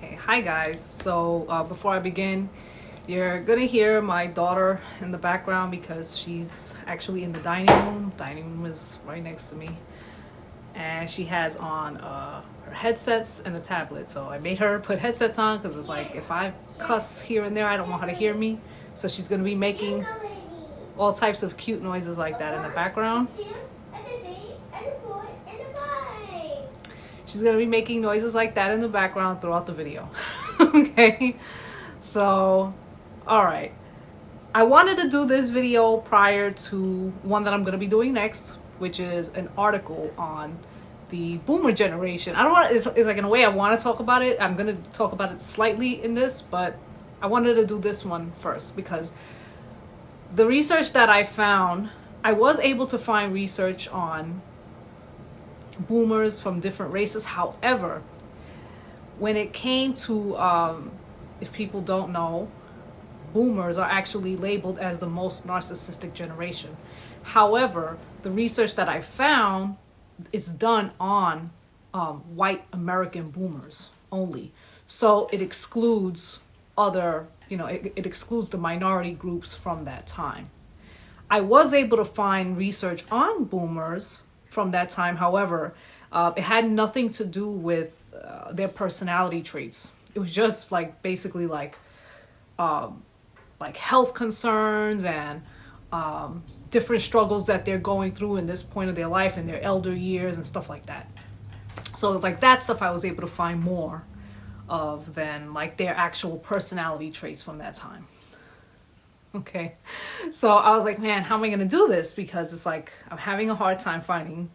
Okay, hi guys. So before I begin, you're gonna hear my daughter in the background because she's actually in the dining room. Dining room is right next to me, and she has on her headsets and a tablet. So I made her put headsets on because it's like if I cuss here and there, I don't want her to hear me. So she's gonna be making all types of cute noises like that in the background. She's going to be making noises like that in the background throughout the video. Okay? So, alright. I wanted to do this video prior to one that I'm going to be doing next, which is an article on the boomer generation. I don't want, it's like in a way I want to talk about it. I'm going to talk about it slightly in this, but I wanted to do this one first because the research that I found, I was able to find research on boomers from different races. However, when it came to, if people don't know, boomers are actually labeled as the most narcissistic generation. However, the research that I found is done on white American boomers only. So it excludes other, it excludes the minority groups from that time. I was able to find research on boomers from that time. However, it had nothing to do with their personality traits. It was just like basically like health concerns and different struggles that they're going through in this point of their life in their elder years and stuff like that. So it's like that stuff I was able to find more of than like their actual personality traits from that time. Okay, so I was like, man, how am I going to do this? Because it's like I'm having a hard time finding,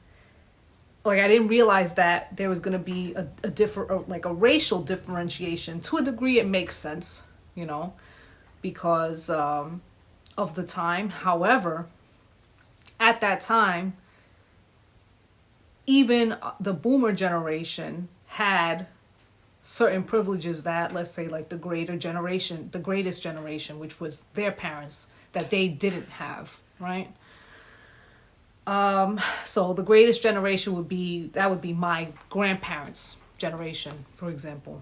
like I didn't realize that there was going to be a different, like a racial differentiation. To a degree, it makes sense, because of the time. However, at that time, even the boomer generation had certain privileges that, let's say, like the greatest generation, which was their parents, that they didn't have, right? So the greatest generation would be my grandparents' generation, for example.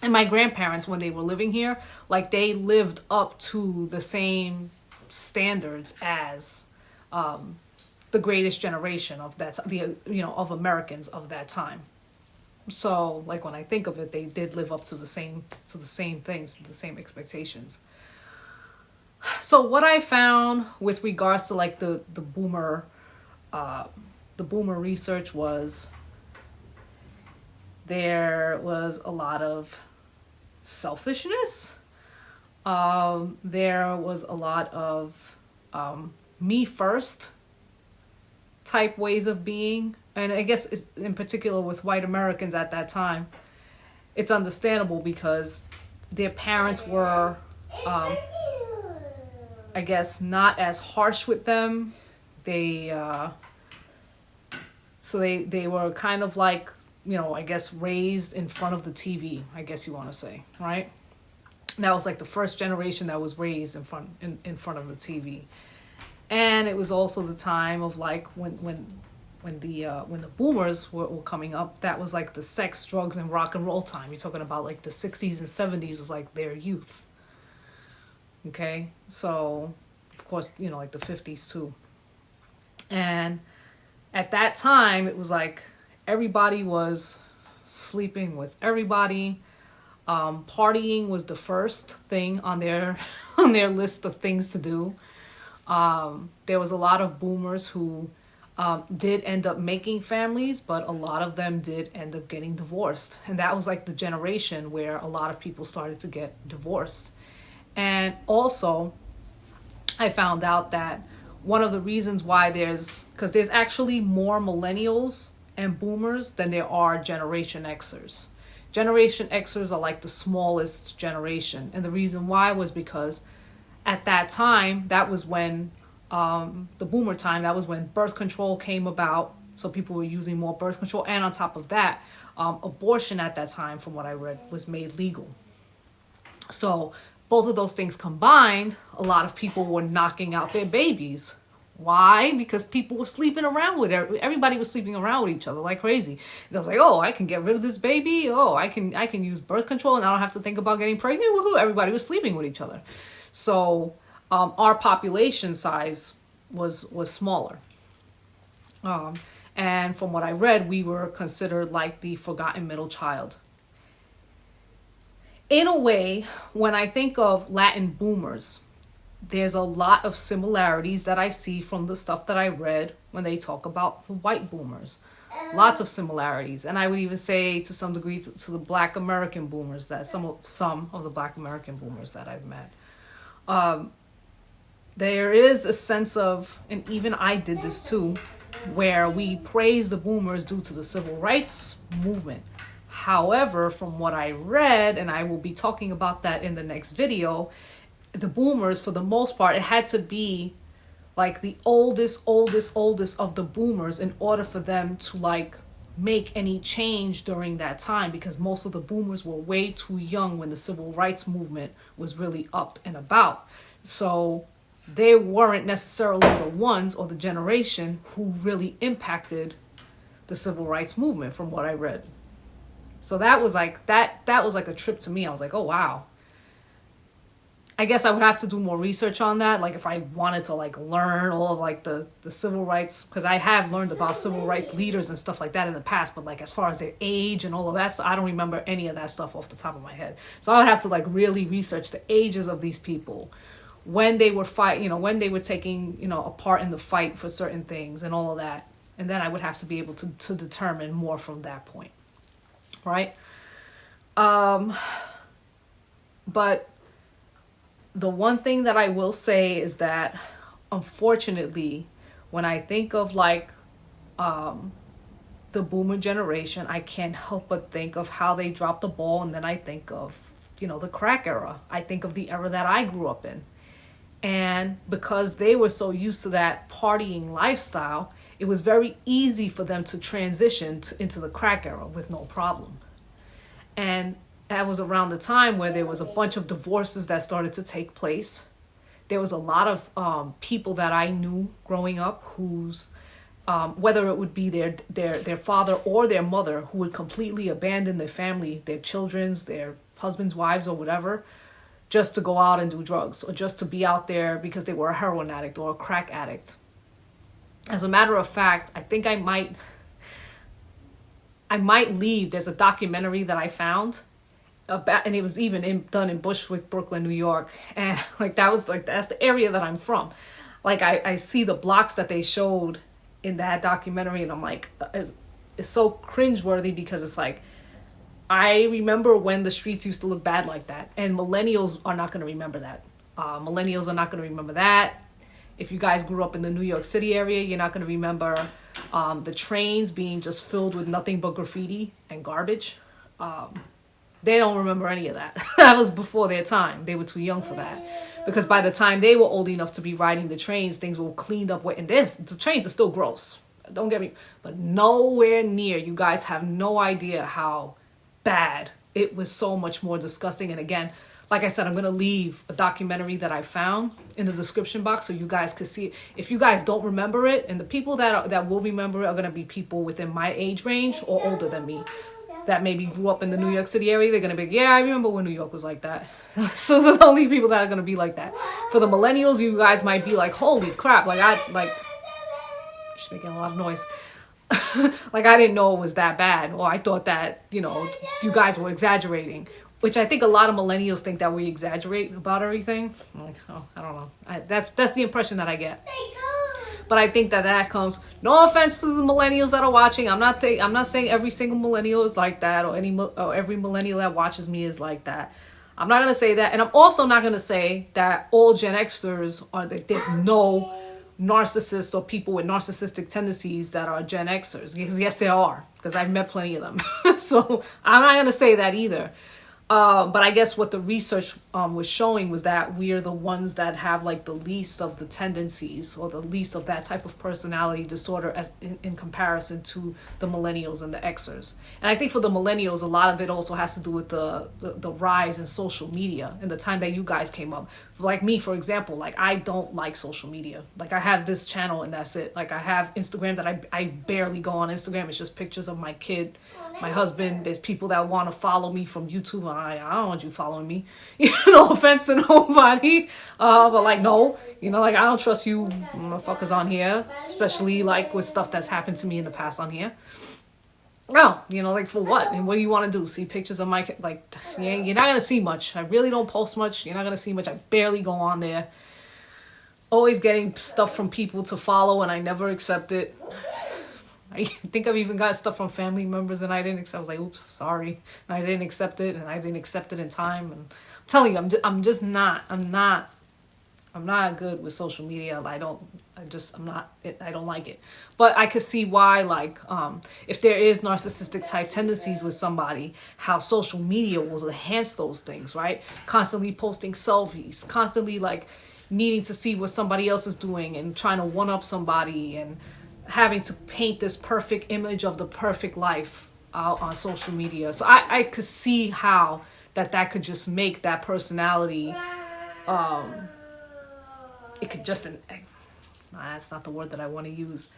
And my grandparents, when they were living here, like they lived up to the same standards as the greatest generation of that, of Americans of that time. So, like when I think of it, they did live up to the same things, the same expectations. So, what I found with regards to like the boomer research was there was a lot of selfishness. There was a lot of me first type ways of being. And I guess in particular with white Americans at that time, it's understandable because their parents were, I guess, not as harsh with them. They were kind of like, I guess raised in front of the TV, I guess you want to say, right? That was like the first generation that was raised in front of the TV. And it was also the time of like when the boomers were coming up, that was like the sex, drugs, and rock and roll time. You're talking about like the 60s and 70s was like their youth. Okay, so of course, like the 50s too. And at that time, it was like everybody was sleeping with everybody. Partying was the first thing on their list of things to do. There was a lot of boomers who did end up making families, but a lot of them did end up getting divorced. And that was like the generation where a lot of people started to get divorced. And also, I found out that one of the reasons why because there's actually more millennials and boomers than there are Generation Xers. Generation Xers are like the smallest generation. And the reason why was because at that time, that was when the boomer time, that was when birth control came about. So people were using more birth control. And on top of that, abortion at that time, from what I read, was made legal. So both of those things combined, a lot of people were knocking out their babies Why? Because people were sleeping around with everybody was sleeping around with each other like crazy. And I was like, oh, I can get rid of this baby. Oh, I can use birth control and I don't have to think about getting pregnant. Woohoo! Everybody was sleeping with each other. So our population size was smaller. And from what I read, we were considered like the forgotten middle child. In a way, when I think of Latin boomers, there's a lot of similarities that I see from the stuff that I read when they talk about the white boomers. Lots of similarities. And I would even say to some degree to the Black American boomers, that some of the Black American boomers that I've met. There is a sense of, and even I did this too, where we praise the boomers due to the civil rights movement. However, from what I read, and I will be talking about that in the next video, the boomers, for the most part, it had to be like the oldest of the boomers in order for them to like make any change during that time, because most of the boomers were way too young when the civil rights movement was really up and about. So they weren't necessarily the ones or the generation who really impacted the civil rights movement, from what I read. So that was like that was like a trip to me. I was like, oh wow. I guess I would have to do more research on that, like if I wanted to like learn all of like the civil rights, because I have learned about civil rights leaders and stuff like that in the past, but like as far as their age and all of that, I don't remember any of that stuff off the top of my head. So I would have to like really research the ages of these people, when they were when they were taking, a part in the fight for certain things and all of that. And then I would have to be able to determine more from that point. Right? But the one thing that I will say is that, unfortunately, when I think of like the boomer generation, I can't help but think of how they dropped the ball. And then I think of, the crack era. I think of the era that I grew up in. And because they were so used to that partying lifestyle, it was very easy for them to transition into the crack era with no problem. And that was around the time where there was a bunch of divorces that started to take place. There was a lot of people that I knew growing up whose, whether it would be their father or their mother, who would completely abandon their family, their children's, their husbands, wives, or whatever, just to go out and do drugs, or just to be out there because they were a heroin addict or a crack addict. As a matter of fact, I think I might leave. There's a documentary that I found about, and it was even done in Bushwick, Brooklyn, New York. And like that's the area that I'm from. Like I see the blocks that they showed in that documentary, and I'm like, it's so cringeworthy, because it's like, I remember when the streets used to look bad like that, and millennials are not going to remember that. Millennials are not going to remember that. If you guys grew up in the New York City area, you're not going to remember the trains being just filled with nothing but graffiti and garbage. They don't remember any of that. That was before their time. They were too young for that. Because by the time they were old enough to be riding the trains, things were cleaned up. And the trains are still gross. Don't get me. But nowhere near. You guys have no idea how bad. It was so much more disgusting. And again, like I said, I'm going to leave a documentary that I found in the description box so you guys could see it. If you guys don't remember it, and the people that will remember it are going to be people within my age range or older than me, that maybe grew up in the New York City area, they're going to be, yeah, I remember when New York was like that. So those are the only people that are going to be like that. For the millennials, you guys might be like, holy crap, just making a lot of noise. Like, I didn't know it was that bad, or I thought that, you guys were exaggerating, which I think a lot of millennials think that we exaggerate about everything. Like, oh, I don't know. That's the impression that I get. But I think that comes, no offense to the millennials that are watching. I'm not saying every single millennial is like that, or every millennial that watches me is like that. I'm not going to say that. And I'm also not going to say that all Gen Xers are, that there's no narcissists or people with narcissistic tendencies that are Gen Xers. Because yes, there are, because I've met plenty of them. So I'm not going to say that either. But I guess what the research was showing was that we are the ones that have like the least of the tendencies or the least of that type of personality disorder as in comparison to the millennials and the Xers. And I think for the millennials, a lot of it also has to do with the rise in social media and the time that you guys came up. Like me, for example, like I don't like social media. Like I have this channel and that's it. Like I have Instagram that I barely go on Instagram. It's just pictures of my kid, my husband. There's people that want to follow me from YouTube. I don't want you following me. No offense to nobody. But like, no. Like I don't trust you motherfuckers on here. Especially like with stuff that's happened to me in the past on here. No, like for what? And what do you want to do? See pictures of my kid? Like, yeah, you're not going to see much. I really don't post much. You're not going to see much. I barely go on there. Always getting stuff from people to follow and I never accept it. I think I've even got stuff from family members and I didn't accept. I was like, oops, sorry. And I didn't accept it and I didn't accept it in time. And I'm telling you, I'm not good with social media. I don't like it. But I could see why, like, if there is narcissistic type tendencies with somebody, how social media will enhance those things, right? Constantly posting selfies, constantly like needing to see what somebody else is doing and trying to one up somebody and having to paint this perfect image of the perfect life out on social media. So I could see how that could just make that personality, it could just, that's not the word that I want to use,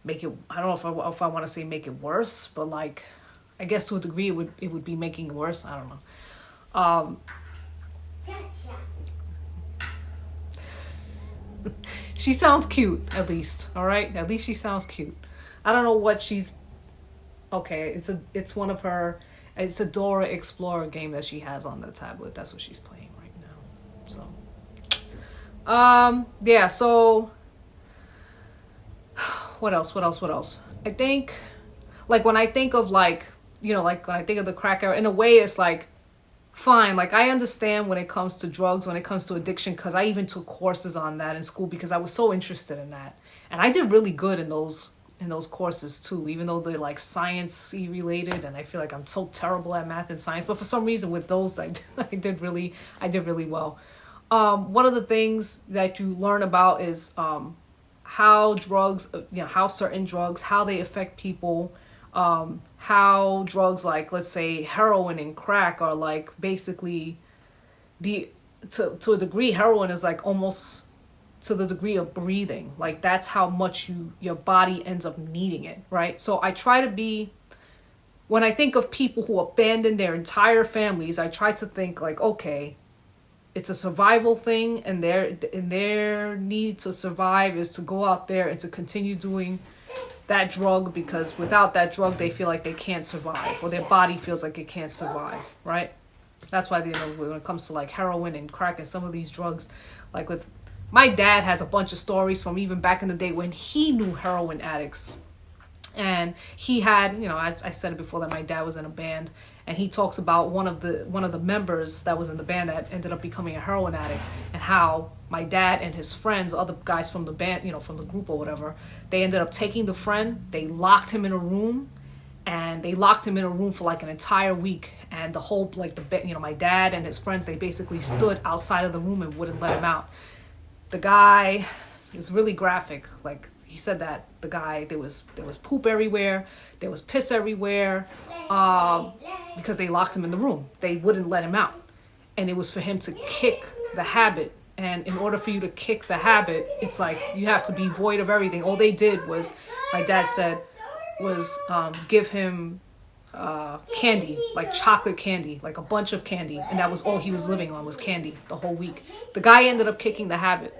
make it, I don't know if I want to say make it worse, but like, I guess to a degree it would be making it worse. I don't know. She sounds cute, at least. All right, at least she sounds cute. I don't know what she's. Okay, it's one of her. It's a Dora Explorer game that she has on the tablet. That's what she's playing right now. So, yeah. So, what else? I think, like when I think of like like when I think of the crack era, in a way, it's like. Fine, like I understand when it comes to drugs, when it comes to addiction, because I even took courses on that in school because I was so interested in that, and I did really good in those courses too, even though they're like science-y related, and I feel like I'm so terrible at math and science, but for some reason with those I did really well. One of the things that you learn about is how drugs, how certain drugs, how they affect people. How drugs like, let's say, heroin and crack are like basically to a degree, heroin is like almost to the degree of breathing. Like that's how much your body ends up needing it, right? So I try to be, when I think of people who abandon their entire families, I try to think like, okay, it's a survival thing, and their need to survive is to go out there and to continue doing that drug, because without that drug they feel like they can't survive, or their body feels like it can't survive, right? That's why when it comes to like heroin and crack and some of these drugs, like with my dad has a bunch of stories from even back in the day when he knew heroin addicts, and he had, I said it before that my dad was in a band, and he talks about one of the members that was in the band that ended up becoming a heroin addict, and how my dad and his friends, other guys from the band, from the group or whatever, they ended up taking the friend, they locked him in a room, and they locked him in a room for like an entire week, and the whole, like my dad and his friends, they basically stood outside of the room and wouldn't let him out. The guy, it was really graphic, like he said that the guy, there was poop everywhere, there was piss everywhere, because they locked him in the room. They wouldn't let him out. And it was for him to kick the habit. And in order for you to kick the habit, it's like you have to be void of everything. All they did was, my dad said, was give him candy, like chocolate candy, like a bunch of candy. And that was all he was living on, was candy the whole week. The guy ended up kicking the habit.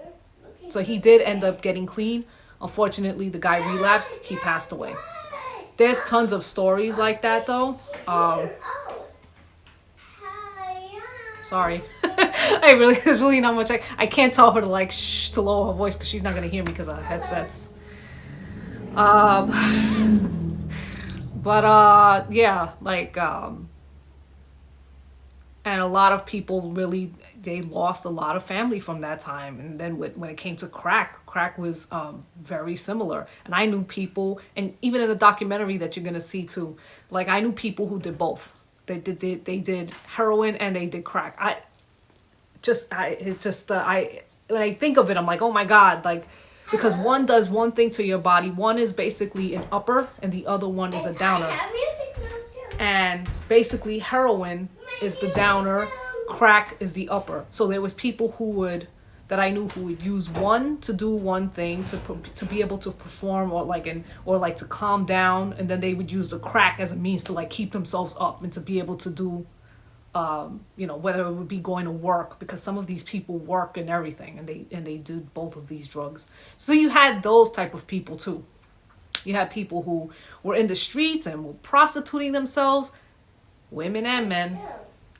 So he did end up getting clean. Unfortunately, the guy relapsed. He passed away. There's tons of stories like that, though. Sorry. There's really not much. I can't tell her to like shh, to lower her voice, because she's not going to hear me because of headsets. But yeah, like, and a lot of people really, they lost a lot of family from that time. And then when it came to crack was very similar. And I knew people, and even in the documentary that you're going to see too, like I knew people who did both. They did heroin and they did crack. When I think of it, I'm like, oh my God, like, because one does one thing to your body. One is basically an upper and the other one is a downer. And basically heroin is the downer, crack is the upper. So there was people that I knew who would use one to do one thing to be able to perform or to calm down, and then they would use the crack as a means to like keep themselves up and to be able to do whether it would be going to work, because some of these people work and everything, and they do both of these drugs. So you had those type of people too. You had people who were in the streets and were prostituting themselves, women and men,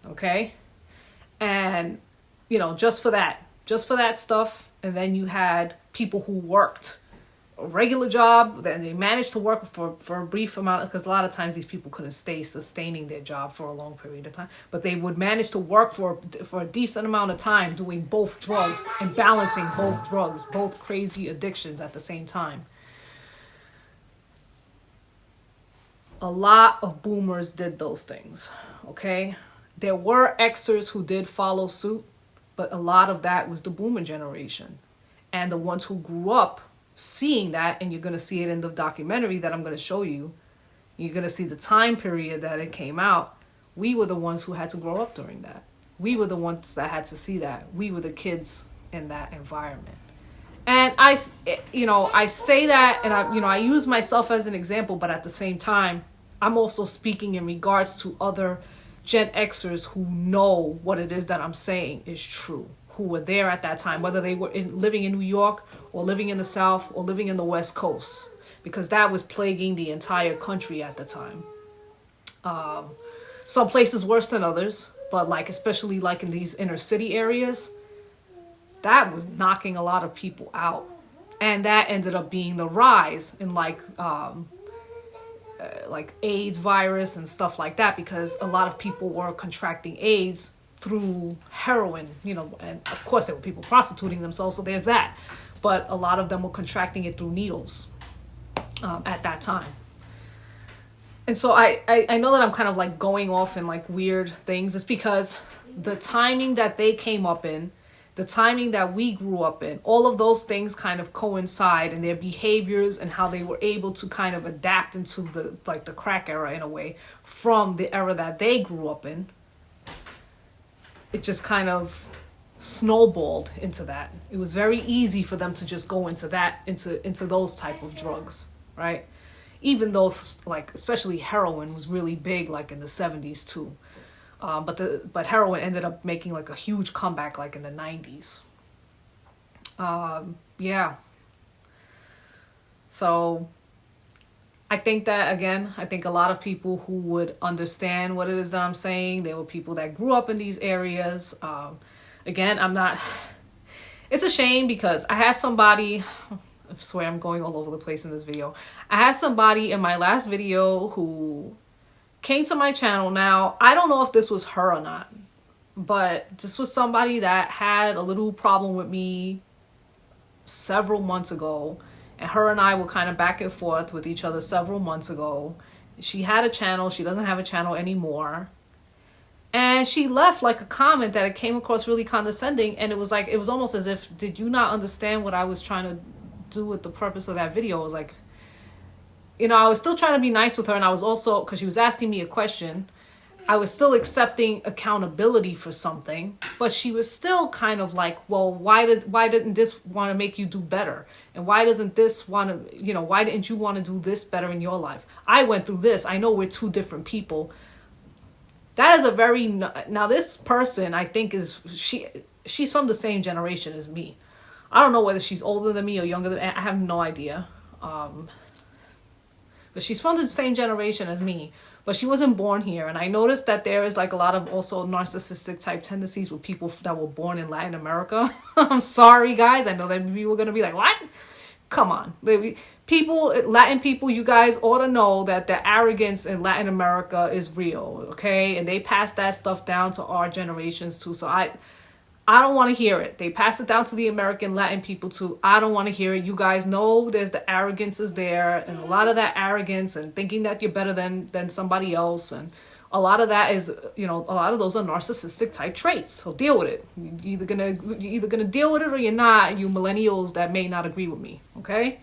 okay? And, just for that stuff. And then you had people who worked a regular job, then they managed to work for a brief amount, because a lot of times these people couldn't stay sustaining their job for a long period of time, but they would manage to work for a decent amount of time doing both drugs and balancing both drugs, both crazy addictions at the same time. A lot of boomers did those things, okay? There were Xers who did follow suit, but a lot of that was the boomer generation. And the ones who grew up seeing that, and you're going to see it in the documentary that I'm going to show you, you're going to see the time period that it came out. We were the ones who had to grow up during that. We were the ones that had to see that. We were the kids in that environment. And I say that, and I use myself as an example, but at the same time, I'm also speaking in regards to other Gen Xers who know what it is that I'm saying is true, who were there at that time, whether they were living in New York or living in the South or living in the West Coast, because that was plaguing the entire country at the time. Some places worse than others, but especially in these inner city areas, that was knocking a lot of people out. And that ended up being the rise in AIDS virus and stuff like that, because a lot of people were contracting AIDS through heroin, and of course there were people prostituting themselves, so there's that. But a lot of them were contracting it through needles at that time. And so I know that I'm kind of going off in weird things. It's because the timing that they came up in, the timing that we grew up in, all of those things kind of coincide in their behaviors and how they were able to kind of adapt into the crack era in a way from the era that they grew up in. It just kind of snowballed into that. It was very easy for them to just go into those type of drugs, right? Even though especially heroin was really big in the 70s too. But heroin ended up making a huge comeback in the 90s. Yeah. So I think that, again, a lot of people who would understand what it is that I'm saying, there were people that grew up in these areas. Again, it's a shame because I had somebody, I swear I'm going all over the place in this video. I had somebody in my last video who came to my channel. Now, I don't know if this was her or not, but this was somebody that had a little problem with me several months ago, and her and I were kind of back and forth with each other several months ago. She had a channel. She doesn't have a channel anymore. And she left a comment that it came across really condescending, and it was almost as if, did you not understand what I was trying to do with the purpose of that video? It was I was still trying to be nice with her, and I was also, because she was asking me a question, I was still accepting accountability for something, but she was still kind of well, why didn't this want to make you do better? And why doesn't this want to, why didn't you want to do this better in your life? I went through this. I know we're two different people. That is now this person, I think she's from the same generation as me. I don't know whether she's older than me or younger than me. I have no idea. But she's from the same generation as me, but she wasn't born here. And I noticed that there is a lot of also narcissistic type tendencies with people that were born in Latin America. I'm sorry, guys. I know that people are going to be like, what? Come on. Latin people, you guys ought to know that the arrogance in Latin America is real, okay? And they pass that stuff down to our generations too. So I don't want to hear it. They pass it down to the American Latin people too. I don't want to hear it. You guys know there's the arrogance is there, and a lot of that arrogance and thinking that you're better than somebody else and a lot of that is, a lot of those are narcissistic type traits. So deal with it. You're either gonna deal with it or you're not, you millennials that may not agree with me, okay?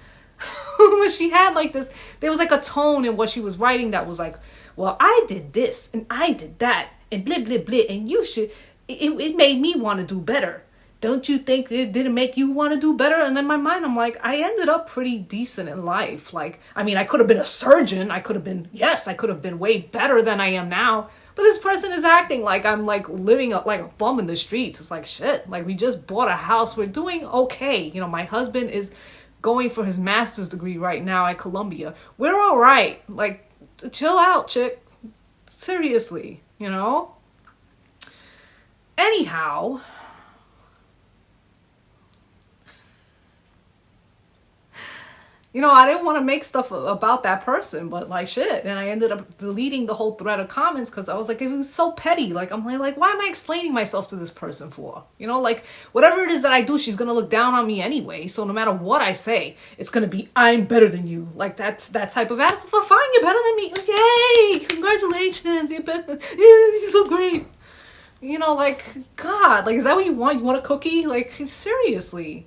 When she had like this, there was like a tone in what she was writing that was like, well, I did this and I did that and blah, blah, blah, and you should, it made me want to do better. Don't you think it didn't make you want to do better? And in my mind, I'm like, I ended up pretty decent in life. Like, I mean, I could have been a surgeon. I could have been way better than I am now. But this person is acting like I'm like living like a bum in the streets. It's like, shit, like we just bought a house. We're doing okay. My husband is going for his master's degree right now at Columbia. We're all right. Like, chill out, chick. Seriously, Anyhow, I didn't want to make stuff about that person, but like shit. And I ended up deleting the whole thread of comments because I was like, it was so petty. Like, I'm like, why am I explaining myself to this person for? Like whatever it is that I do, she's going to look down on me anyway. So no matter what I say, it's going to be, I'm better than you. Like that type of attitude. Well, fine, you're better than me. Like, yay, congratulations. You're better. Yeah, this is so great. Like, God, like, is that what you want? You want a cookie? Like, seriously.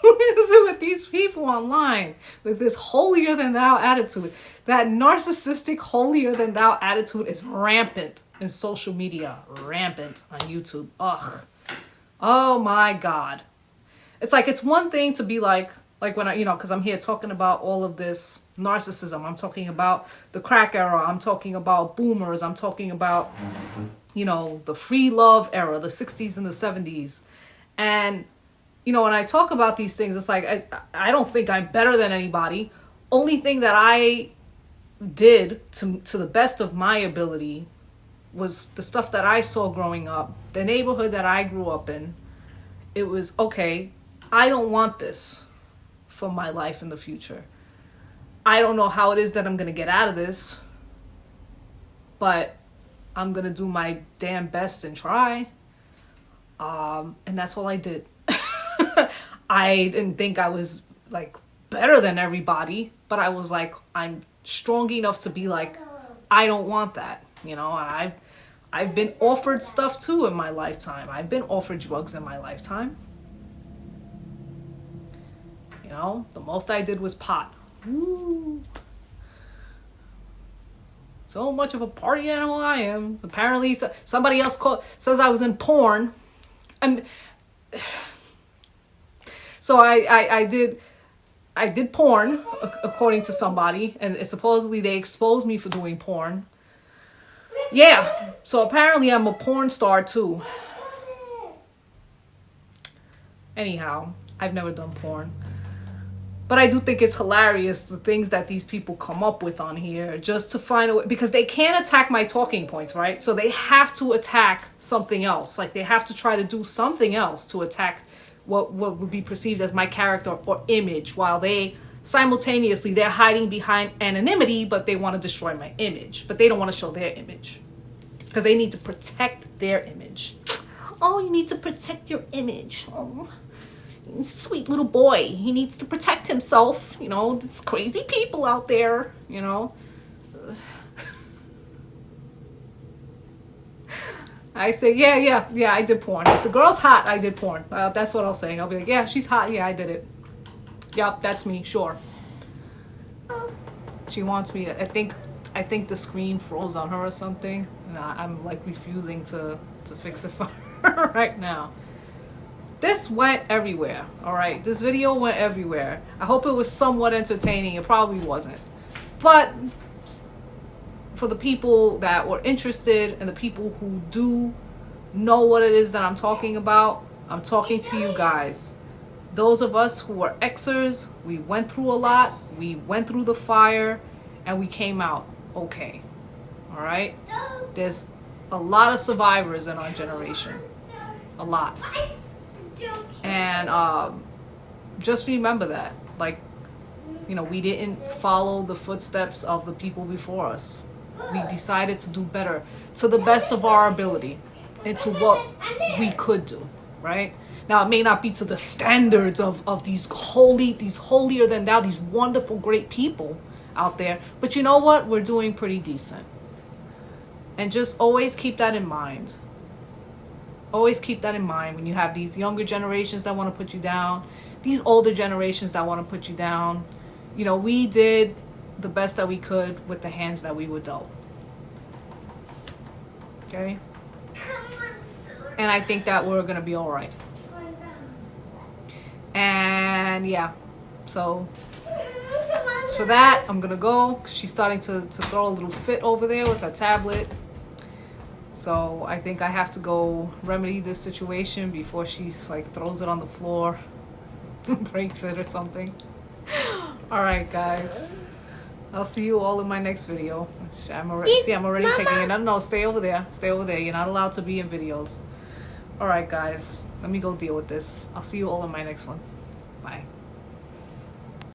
What is it with these people online with this holier than thou attitude? That narcissistic holier than thou attitude is rampant in social media, rampant on YouTube. Ugh. Oh my God. It's like, it's one thing to be like when I, because I'm here talking about all of this narcissism. I'm talking about the crack era. I'm talking about boomers. I'm talking about, the free love era, the 60s and the 70s. And when I talk about these things, it's like, I don't think I'm better than anybody. Only thing that I did to the best of my ability was the stuff that I saw growing up, the neighborhood that I grew up in. It was, okay, I don't want this for my life in the future. I don't know how it is that I'm going to get out of this, but I'm going to do my damn best and try. And that's all I did. I didn't think I was like better than everybody, but I was like, I'm strong enough to be like, I don't want that, and I've been offered stuff too in my lifetime. I've been offered drugs in my lifetime. The most I did was pot. Woo. So much of a party animal I am. Apparently somebody else says I was in porn. So I did porn, according to somebody, and supposedly they exposed me for doing porn. Yeah, so apparently I'm a porn star too. Anyhow, I've never done porn. But I do think it's hilarious, the things that these people come up with on here just to find a way, because they can't attack my talking points, right? So they have to attack something else. Like they have to try to do something else to attack what would be perceived as my character or image, while they simultaneously, they're hiding behind anonymity, but they want to destroy my image. But they don't want to show their image because they need to protect their image. Oh, you need to protect your image. Oh, sweet little boy. He needs to protect himself. There's crazy people out there, I say, yeah, I did porn. If the girl's hot, I did porn. That's what I'll say. I'll be like, yeah, she's hot. Yeah, I did it. Yep, that's me. Sure. She wants me to, I think the screen froze on her or something. And I'm like refusing to fix it for her right now. This went everywhere. All right. This video went everywhere. I hope it was somewhat entertaining. It probably wasn't. But for the people that were interested and the people who do know what it is that I'm talking about, I'm talking to you guys. Those of us who are Xers, we went through a lot, we went through the fire, and we came out okay. All right? There's a lot of survivors in our generation. A lot. And just remember that. Like, we didn't follow the footsteps of the people before us. We decided to do better to the best of our ability and to what we could do, right? Now, it may not be to the standards of these holier than thou, these wonderful, great people out there. But you know what? We're doing pretty decent. And just always keep that in mind. Always keep that in mind when you have these younger generations that want to put you down, these older generations that want to put you down. You know, we did the best that we could with the hands that we were dealt. Okay? And I think that we're going to be all right. And yeah, so as for that, I'm going to go. She's starting to throw a little fit over there with her tablet. So I think I have to go remedy this situation before she's like throws it on the floor, breaks it or something. All right, guys. I'll see you all in my next video. I'm already taking it. No, stay over there. Stay over there. You're not allowed to be in videos. All right, guys. Let me go deal with this. I'll see you all in my next one. Bye.